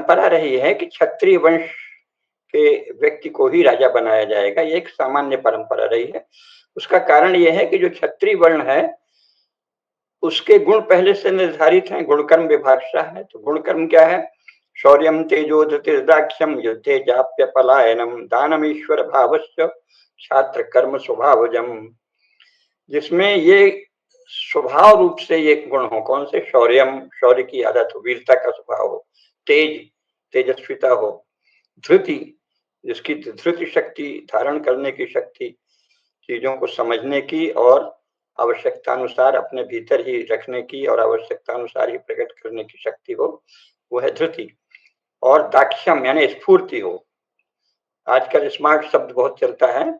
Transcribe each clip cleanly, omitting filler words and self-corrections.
परंपरा रही है कि क्षत्रिय वंश के व्यक्ति को ही राजा बनाया जाएगा, ये एक सामान्य परंपरा रही है। उसका कारण ये है कि जो क्षत्रिय वर्ण है उसके गुण पहले से निर्धारित हैं, गुणकर्म विभाषा है। तो गुणकर्म क्या है? शौर्यम तेजो धृतिर्दाक्ष्यम युद्धे जाप्य पलायनम दानम ईश्वर भावस्य छात्र कर्म स्वभावजम, जिसमें ये स्वभाव रूप से ये गुण हो। कौन से? शौर्यम, शौर्य की आदत हो, वीरता का स्वभाव हो। तेज, तेजस्विता हो। धृति, जिसकी धृति शक्ति, धारण करने की शक्ति, चीजों को समझने की और आवश्यकतानुसार अपने भीतर ही रखने की और आवश्यकतानुसार ही प्रकट करने की शक्ति हो, वो है धृति। और दाक्ष्यम यानी स्फूर्ति हो। आजकल स्मार्ट शब्द बहुत चलता है,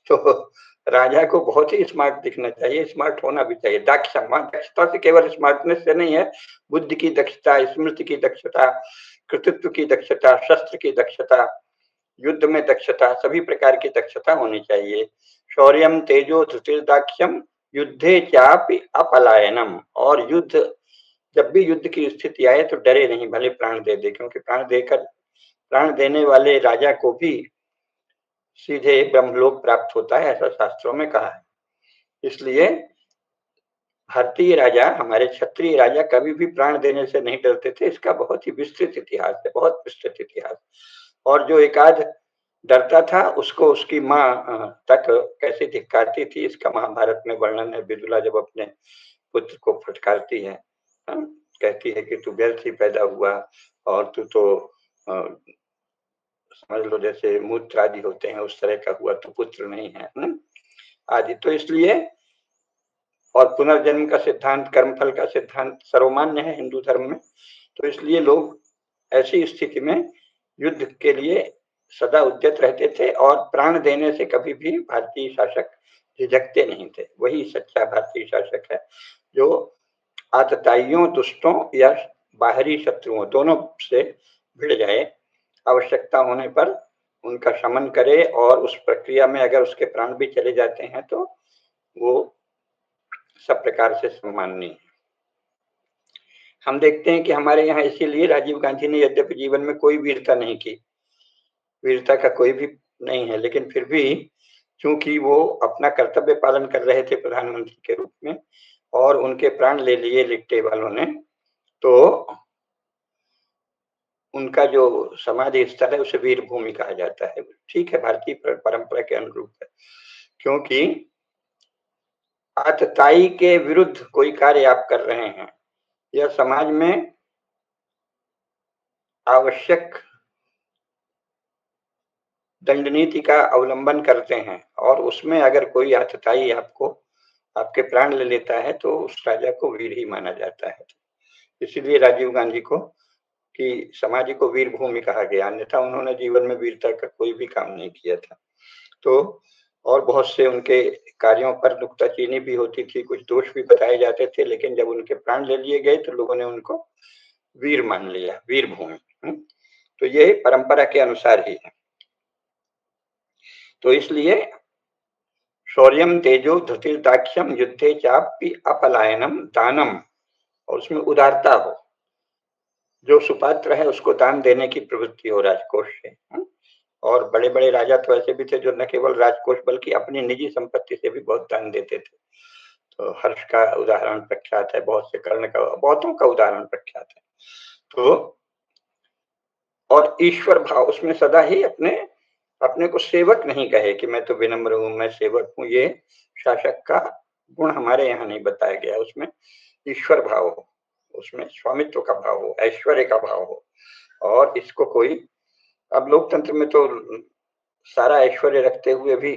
तो राजा को बहुत ही स्मार्ट दिखना चाहिए, स्मार्ट होना भी चाहिए। दाक्ष्यम, दक्षता से केवल स्मार्टनेस से नहीं है, बुद्धि की दक्षता, स्मृति की दक्षता, कृतित्व की दक्षता, शस्त्र की दक्षता, युद्ध में दक्षता, सभी प्रकार की दक्षता होनी चाहिए। शौर्यम तेजो धृतिर्दाक्ष्यम युद्धे चापि अपलायनम, और युद्ध, जब भी युद्ध की स्थिति आए तो डरे नहीं, भले प्राण दे दे, क्योंकि प्राण देने वाले राजा को भी सीधे ब्रह्मलोक प्राप्त होता है, ऐसा शास्त्रों में कहा है। इसलिए भारतीय राजा, हमारे क्षत्रिय राजा कभी भी प्राण देने से नहीं डरते थे। इसका बहुत ही विस्तृत इतिहास है, बहुत विस्तृत इतिहास। और जो एकाध डरता था उसको उसकी माँ तक कैसे धिक्कारती थी, इसका महाभारत में वर्णन है। विदुला जब अपने पुत्र को फटकारती है, कहती है कि तू व्यर्थ ही पैदा हुआ और तू तो समझ लो जैसे मूत्र आदि होते हैं उस तरह का हुआ, तो पुत्र नहीं है आदि। तो इसलिए, और पुनर्जन्म का सिद्धांत, कर्मफल का सिद्धांत सर्वमान्य है हिंदू धर्म में। तो इसलिए लोग ऐसी स्थिति में युद्ध के लिए सदा उद्यत रहते थे और प्राण देने से कभी भी भारतीय शासक झिझकते नहीं थे। वही सच्चा भारतीय शासक है जो आतताइयों, दुष्टों या बाहरी शत्रुओं दोनों से भिड़ जाए, आवश्यकता होने पर उनका शमन करे, और उस प्रक्रिया में अगर उसके प्राण भी चले जाते हैं तो वो सब प्रकार से सम्माननीय है। हम देखते हैं कि हमारे यहाँ इसीलिए राजीव गांधी ने यद्यपि जीवन में कोई वीरता नहीं की, वीरता का कोई भी नहीं है, लेकिन फिर भी चूंकि वो अपना कर्तव्य पालन कर रहे थे प्रधानमंत्री के रूप में और उनके प्राण ले लिए लिट्टे वालों ने, तो उनका जो समाधि स्थल है उसे वीर भूमि कहा जाता है। ठीक है, भारतीय परंपरा के अनुरूप है, क्योंकि आतताई के विरुद्ध कोई कार्य आप कर रहे हैं या समाज में आवश्यक दंड नीति का अवलंबन करते हैं और उसमें अगर कोई आतताई आपको आपके प्राण ले लेता है तो उस राजा को वीर ही माना जाता है। इसीलिए राजीव गांधी को कि समाज को वीर भूमि कहा गया, अन्यथा उन्होंने जीवन में वीरता का कोई भी काम नहीं किया था। तो और बहुत से उनके कार्यों पर नुक्ताचीनी भी होती थी, कुछ दोष भी बताए जाते थे, लेकिन जब उनके प्राण ले लिए गए तो लोगों ने उनको वीर मान लिया, वीर भूमि। तो ये परंपरा के अनुसार ही है। तो इसलिए शौर्यम तेजो धृतिर्दाक्ष्यम युद्धे चापि अपलायनम दानम, और उसमें उदारता हो, जो सुपात्र है उसको दान देने की प्रवृत्ति हो राजकोष से। और बड़े बड़े राजा तो ऐसे भी थे जो न केवल राजकोष बल्कि अपनी निजी संपत्ति से भी बहुत दान देते थे। तो हर्ष का उदाहरण प्रख्यात है, बहुत से कर्ण का, बहुतों का उदाहरण प्रख्यात है। तो और ईश्वर भाव, उसमें सदा ही अपने को सेवक नहीं कहे कि मैं तो विनम्र हूं, मैं सेवक हूं, ये शासक का गुण हमारे यहाँ नहीं बताया गया। उसमें ईश्वर भाव हो, उसमें स्वामित्व का भाव हो, ऐश्वर्य का भाव हो। और इसको कोई, अब लोकतंत्र में तो सारा ऐश्वर्य रखते हुए भी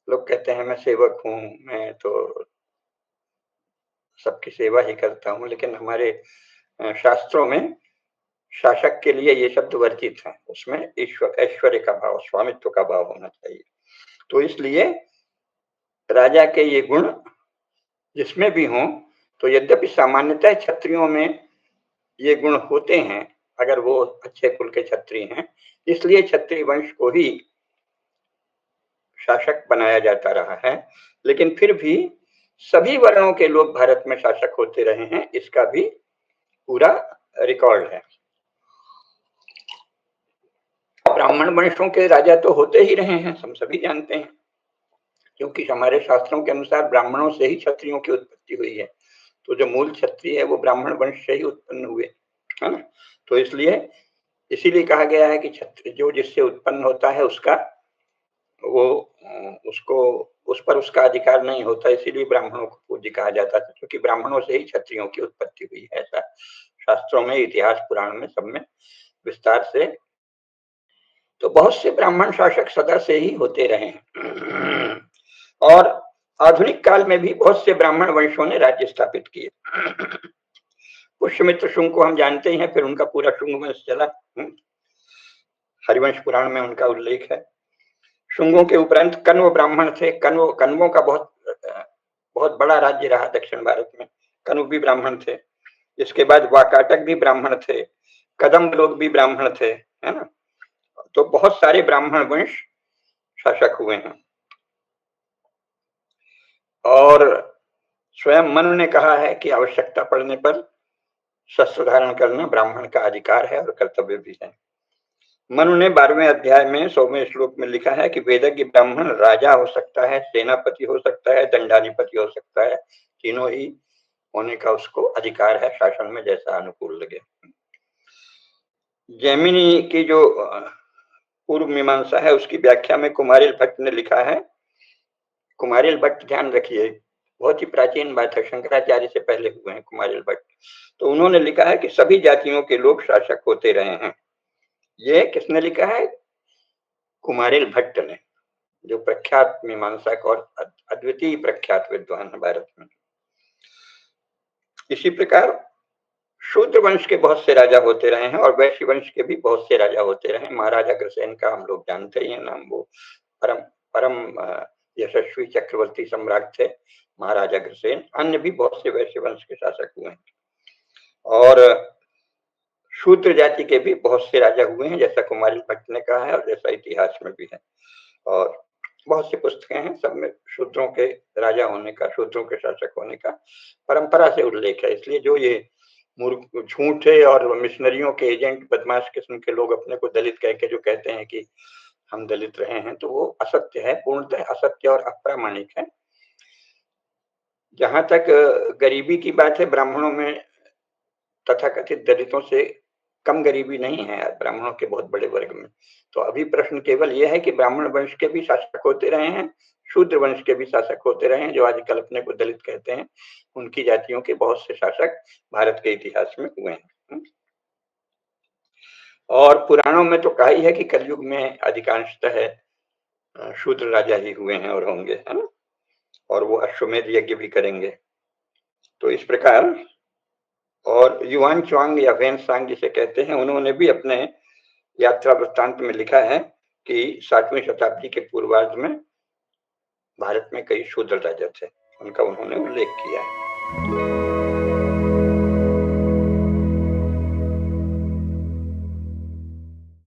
लोग कहते हैं मैं सेवक हूं, मैं तो सबकी सेवा ही करता हूं, लेकिन हमारे शास्त्रों में शासक के लिए ये शब्द वर्जित है। उसमें ऐश्वर्य का भाव, स्वामित्व का भाव होना चाहिए। तो इसलिए राजा के ये गुण जिसमें भी हों, तो यद्यपि सामान्यतः क्षत्रियों में ये गुण होते हैं अगर वो अच्छे कुल के क्षत्रिय हैं, इसलिए क्षत्रिय वंश को ही शासक बनाया जाता रहा है। लेकिन फिर भी सभी वर्णों के लोग भारत में शासक होते रहे हैं, इसका भी पूरा रिकॉर्ड है। ब्राह्मण वंशों के राजा तो होते ही रहे हैं, हम सभी जानते हैं, क्योंकि हमारे शास्त्रों के अनुसार ब्राह्मणों से ही क्षत्रियों की उत्पत्ति हुई है। तो जो मूल क्षत्रिय है वो ब्राह्मण वंश से ही उत्पन्न हुए, है ना। तो इसलिए इसीलिए कहा गया है कि क्षत्रिय जो जिससे उत्पन्न होता है उसका वो उसको उस पर उसका अधिकार नहीं होता, इसीलिए ब्राह्मणों को पूज्य कहा जाता था, क्योंकि ब्राह्मणों से ही क्षत्रियों की उत्पत्ति हुई है। ऐसा शास्त्रों में, इतिहास पुराण में, सब में विस्तार से। तो बहुत से ब्राह्मण शासक सदा से ही होते रहे हैं और आधुनिक काल में भी बहुत से ब्राह्मण वंशों ने राज्य स्थापित किए। पुष्यमित्र शुंग को हम जानते हैं, फिर उनका पूरा शुंग वंश चला। हरिवंश पुराण में उनका उल्लेख है। शुंगों के उपरांत कण्व ब्राह्मण थे। कण्वों का बहुत बहुत बड़ा राज्य रहा दक्षिण भारत में। कण्व भी ब्राह्मण थे। इसके बाद वाकाटक भी ब्राह्मण थे, कदम्ब लोग भी ब्राह्मण थे, है ना। तो बहुत सारे ब्राह्मण वंश शासक हुए हैं। और स्वयं मनु ने कहा है कि आवश्यकता पड़ने पर शस्त्र धारण करना ब्राह्मण का अधिकार है और कर्तव्य भी है। मनु ने 12वें अध्याय में 100वें श्लोक में लिखा है कि वेदज्ञ ब्राह्मण राजा हो सकता है, सेनापति हो सकता है, दंडाधिपति हो सकता है, तीनों ही होने का उसको अधिकार है, शासन में जैसा अनुकूल लगे। जैमिनी की जो पूर्व मीमांसा है उसकी व्याख्या में कुमारिल भट्ट ने लिखा है। कुमारिल भट्ट, ध्यान रखिए, बहुत ही प्राचीन बात है, शंकराचार्य से पहले हुए हैं कुमारिल भट्ट। तो उन्होंने लिखा है कि सभी जातियों के लोग शासक होते रहे हैं। ये किसने लिखा है? कुमारिल भट्ट ने, जो प्रख्यात मीमांसक और अद्वितीय प्रख्यात विद्वान है भारत में। इसी प्रकार शूद्र वंश के बहुत से राजा होते रहे हैं और वैश्य वंश के भी बहुत से राजा होते रहे। महाराजा अग्रसेन का हम लोग जानते ही हैं नाम, वो परम परम यशस्वी चक्रवर्ती सम्राट थे महाराजा अग्रसेन। अन्य भी बहुत से वैश्य वंश के शासक हुए हैं और शूद्र जाति के भी बहुत से राजा हुए हैं, जैसा कुमारिल भट्ट ने कहा है और जैसा इतिहास में भी है। और बहुत सी पुस्तकें हैं, सब में शूद्रों के राजा होने का, शूद्रों के शासक होने का परंपरा से उल्लेख है। इसलिए जो ये झूठे और मिशनरियों के एजेंट, बदमाश किस्म के लोग अपने को दलित कह के जो कहते हैं कि हम दलित रहे हैं, तो वो असत्य है, पूर्णतः असत्य और अप्रामाणिक है। जहां तक गरीबी की बात है, ब्राह्मणों में तथाकथित दलितों से कम गरीबी नहीं है, ब्राह्मणों के बहुत बड़े वर्ग में। तो अभी प्रश्न केवल यह है कि ब्राह्मण वंश के भी शासक होते रहे हैं, शूद्र वंश के भी शासक होते रहे हैं, जो आजकल अपने को दलित कहते हैं, उनकी जातियों के बहुत से शासक भारत के इतिहास में हुए हैं। और पुराणों में तो कहा ही है कि कलयुग में अधिकांशतः शूद्र राजा ही हुए हैं और होंगे, है ना। और वो अश्वमेध यज्ञ भी करेंगे। तो इस प्रकार, और युआन च्वांग या वेन सांग जिसे कहते हैं, उन्होंने भी अपने यात्रा वृत्तांत में लिखा है कि 7वीं शताब्दी के पूर्वार्ध में भारत में कई शूद्र राजा थे, उनका उन्होंने उल्लेख किया है।